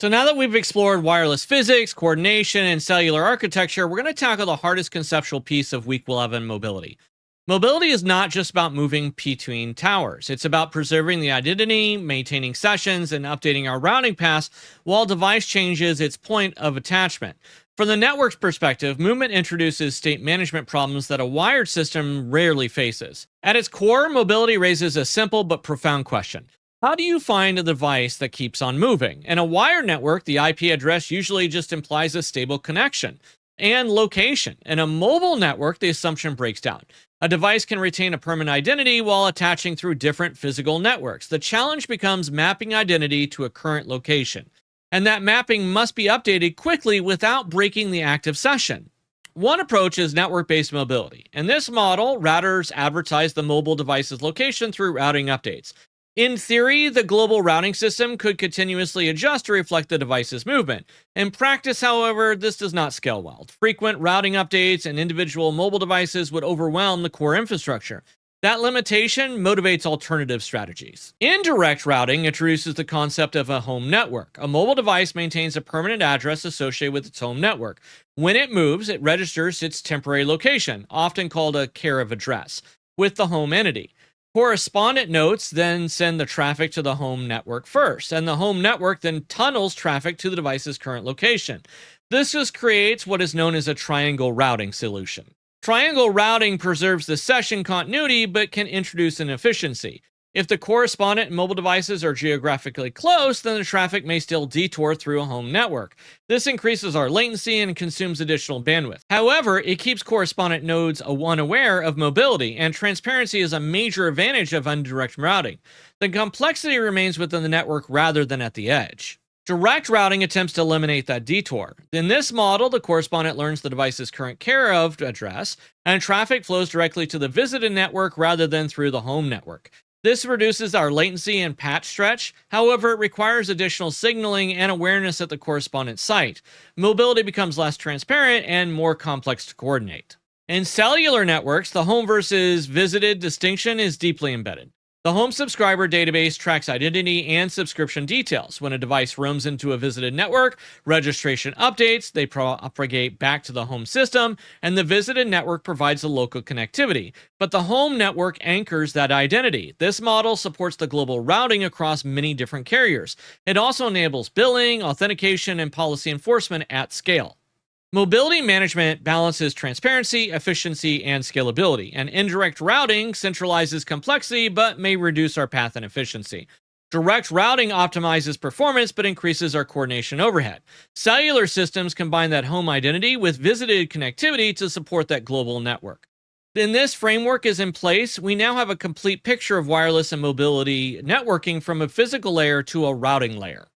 So now that we've explored wireless physics, coordination, and cellular architecture, we're going to tackle the hardest conceptual piece of Week 11 mobility. Mobility is not just about moving between towers. It's about preserving the identity, maintaining sessions, and updating our routing paths while device changes its point of attachment. From the network's perspective, movement introduces state management problems that a wired system rarely faces. At its core, mobility raises a simple but profound question. How do you find a device that keeps on moving? In a wired network, the IP address usually just implies a stable connection and location. In a mobile network, the assumption breaks down. A device can retain a permanent identity while attaching through different physical networks. The challenge becomes mapping identity to a current location. And that mapping must be updated quickly without breaking the active session. One approach is network based mobility. In this model, routers advertise the mobile device's location through routing updates. In theory, the global routing system could continuously adjust to reflect the device's movement. In practice, however, this does not scale well. Frequent routing updates and individual mobile devices would overwhelm the core infrastructure. That limitation motivates alternative strategies. Indirect routing introduces the concept of a home network. A mobile device maintains a permanent address associated with its home network. When it moves, it registers its temporary location, often called a care of address, with the home entity. Correspondent nodes then send the traffic to the home network first, and the home network then tunnels traffic to the device's current location. This just creates what is known as a triangle routing solution. Triangle routing preserves the session continuity but can introduce inefficiency. If the correspondent and mobile devices are geographically close, then the traffic may still detour through a home network. This increases our latency and consumes additional bandwidth. However, it keeps correspondent nodes unaware of mobility, and transparency is a major advantage of indirect routing. The complexity remains within the network rather than at the edge. Direct routing attempts to eliminate that detour. In this model, the correspondent learns the device's current care of address, and traffic flows directly to the visited network rather than through the home network. This reduces our latency and patch stretch. However, it requires additional signaling and awareness at the correspondent site. Mobility becomes less transparent and more complex to coordinate. In cellular networks, the home versus visited distinction is deeply embedded. The home subscriber database tracks identity and subscription details. When a device roams into a visited network, registration updates, they propagate back to the home system, and the visited network provides the local connectivity. But the home network anchors that identity. This model supports the global routing across many different carriers. It also enables billing, authentication, and policy enforcement at scale. Mobility management balances transparency, efficiency, and scalability, and indirect routing centralizes complexity but may reduce our path and efficiency. Direct routing optimizes performance but increases our coordination overhead. Cellular systems combine that home identity with visited connectivity to support that global network. Then this framework is in place, we now have a complete picture of wireless and mobility networking from a physical layer to a routing layer.